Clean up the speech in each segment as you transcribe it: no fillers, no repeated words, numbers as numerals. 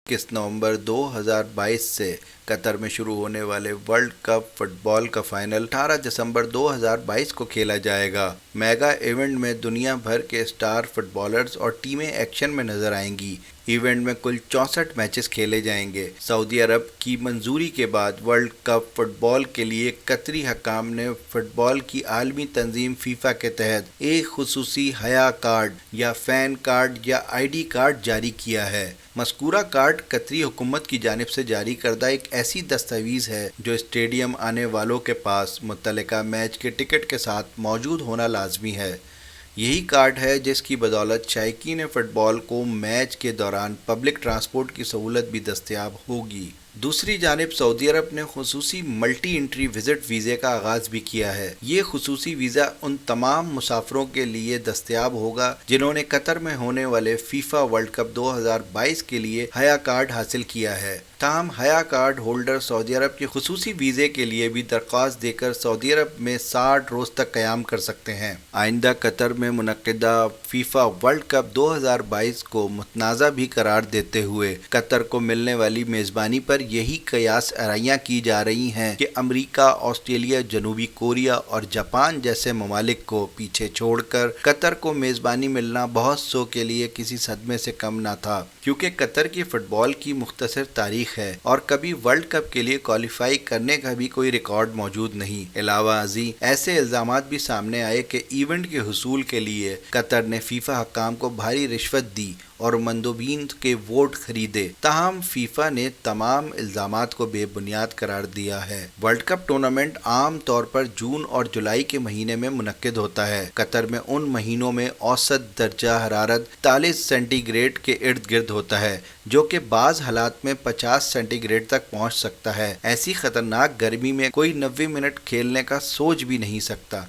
21 नवंबर 2022 से कतर में शुरू होने वाले वर्ल्ड कप फुटबॉल का फाइनल 18 दिसंबर 2022 को खेला जाएगा। मेगा इवेंट में दुनिया भर के स्टार फुटबॉलर्स और टीमें एक्शन में नजर आएंगी। इवेंट में कुल 64 मैचेस खेले जाएंगे। सऊदी अरब की मंजूरी के बाद वर्ल्ड कप फुटबॉल के लिए कतरी हकाम ने फुटबॉल की आलमी तंजीम फीफा के तहत एक खुसूसी हया कार्ड या फैन कार्ड या ID कार्ड जारी किया है। मज़कूरा कार्ड कतरी हुकूमत की जानिब से जारी करदा एक ऐसी दस्तावेज़ है जो स्टेडियम आने वालों के पास मुत्तलिका मैच के टिकट के साथ मौजूद होना लाजमी है। यही कार्ड है जिसकी बदौलत शायकीन फ़ुटबॉल को मैच के दौरान पब्लिक ट्रांसपोर्ट की सहूलत भी दस्तयाब होगी। दूसरी जानिब सऊदी अरब ने खुसूसी मल्टी एंट्री विज़िट वीज़े का आगाज़ भी किया है। ये खुसूसी वीज़ा उन तमाम मुसाफिरों के लिए दस्तयाब होगा जिन्होंने कतर में होने वाले फीफा वर्ल्ड कप 2022 के लिए हया कार्ड हासिल किया है। ताहम हया कार्ड होल्डर सऊदी अरब के खुसूसी वीज़े के लिए भी दरख्वास्त देकर सऊदी अरब में 60 रोज़ तक क़याम कर सकते हैं। आइंदा कतर में मुनक़िदा फीफा वर्ल्ड कप 2022 को मुतनाज़ा भी करार देते हुए कतर को मिलने वाली मेज़बानी पर यही कयास आराइयाँ की जा रही हैं कि अमरीका, ऑस्ट्रेलिया, जनूबी कोरिया और जापान जैसे ममालिक को पीछे छोड़कर कतर को मेज़बानी मिलना बहुत सौ के लिए किसी सदमे से कम ना था, क्योंकि कतर की फ़ुटबॉल की मुख्तसर तारीख है और कभी वर्ल्ड कप के लिए क्वालिफाई करने का भी कोई रिकॉर्ड मौजूद नहीं। अलावा अजी ऐसे इल्ज़ामात भी सामने आए कि इवेंट के हुसूल के लिए कतर ने फीफा हकाम को भारी रिश्वत दी और मंदोबीन के वोट खरीदे। ताहम फीफा ने तमाम इल्ज़ामात को बेबुनियाद करार दिया है। वर्ल्ड कप टूर्नामेंट आम तौर पर जून और जुलाई के महीने में मुनक्किद होता है। कतर में उन महीनों में औसत दर्जा हरारत 40 सेंटीग्रेड के इर्द गिर्द होता है, जो कि बाज़ हालात में 50 सेंटीग्रेड तक पहुंच सकता है। ऐसी ख़तरनाक गर्मी में कोई 90 मिनट खेलने का सोच भी नहीं सकता।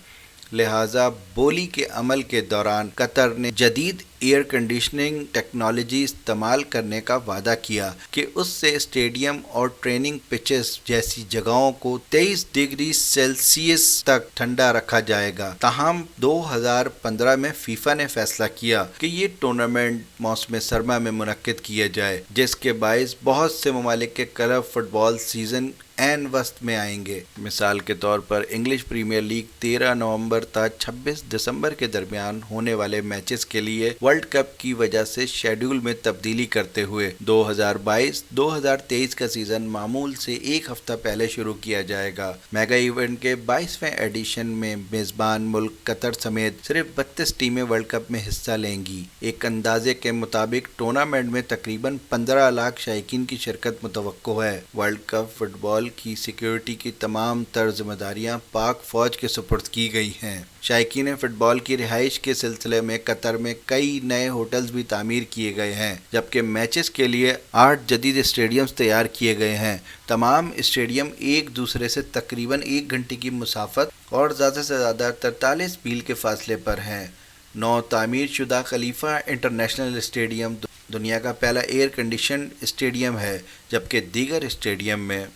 लिहाजा बोली के अमल के दौरान कतर ने जदीद एयर कंडीशनिंग टेक्नोलॉजी इस्तेमाल करने का वादा किया कि उससे स्टेडियम और ट्रेनिंग पिचेस जैसी जगहों को 23 डिग्री सेल्सियस तक ठंडा रखा जाएगा। ताहम 2015 में फीफा ने फैसला किया कि ये टूर्नामेंट मौसम सरमा में मुनक्किद किया जाए, जिसके बाइस बहुत से ममालिक के क्लब फुटबॉल सीजन एन वस्त में आएंगे। मिसाल के तौर पर इंग्लिश प्रीमियर लीग 13 नवंबर तक 26 दिसंबर के दरमियान होने वाले मैचेस के लिए वर्ल्ड कप की वजह से शेड्यूल में तब्दीली करते हुए 2022-2023 का सीजन मामूल से एक हफ्ता पहले शुरू किया जाएगा। मेगा इवेंट के 22वें एडिशन में मेज़बान मुल्क कतर समेत सिर्फ 32 टीमें वर्ल्ड कप में हिस्सा लेंगी। एक अंदाजे के मुताबिक टूर्नामेंट में तकरीबन 15 लाख शायकीन की शिरकत मुतवक्को है। वर्ल्ड कप फुटबॉल की सिक्योरिटी की तमाम तर जिम्मेदारियां पाक फौज के सुपुर्द की गई हैं। शायकीन फुटबॉल की रिहाइश के सिलसिले में कतर में कई नए होटल्स भी तामीर किए गए हैं, जबकि मैचेस के लिए 8 जदीद स्टेडियम्स तैयार किए गए हैं। तमाम स्टेडियम एक दूसरे से तकरीबन 1 घंटे की मुसाफत और ज़्यादा से ज़्यादा 43 मील के फासले पर हैं। नौ तामीर शुदा खलीफा इंटरनेशनल स्टेडियम दुनिया का पहला एयर कंडीशन स्टेडियम है, जबकि दीगर स्टेडियम में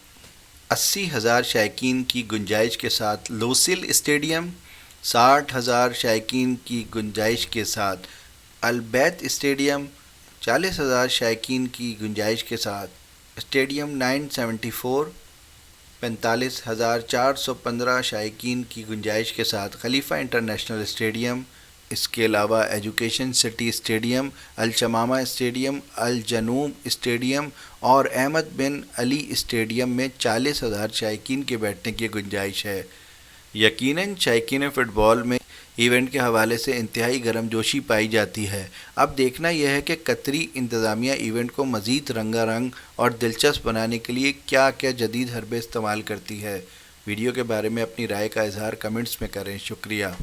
80,000 शायकीन की गुंजाइश के साथ लोसिल स्टेडियम, 60,000 शायकीन की गुंजाइश के साथ अलबैत स्टेडियम, 40,000 शायकीन की गुंजाइश के साथ स्टेडियम 974, 45,415 शायकीन की गुंजाइश के साथ खलीफा इंटरनेशनल स्टेडियम। इसके अलावा एजुकेशन सिटी स्टेडियम, अल शमामा स्टेडियम, अल जनूब स्टेडियम और अहमद बिन अली स्टेडियम में 40,000 शायकीन के बैठने की गुंजाइश है। यकीनन शायकीन फ़ुटबॉल में इवेंट के हवाले से इंतहाई गर्मजोशी पाई जाती है। अब देखना यह है कि कतरी इंतज़ामिया इवेंट को मज़ीद रंगारंग और दिलचस्प बनाने के लिए क्या क्या जदीद हरबे इस्तेमाल करती है। वीडियो के बारे में अपनी राय का इजहार कमेंट्स में करें। शुक्रिया।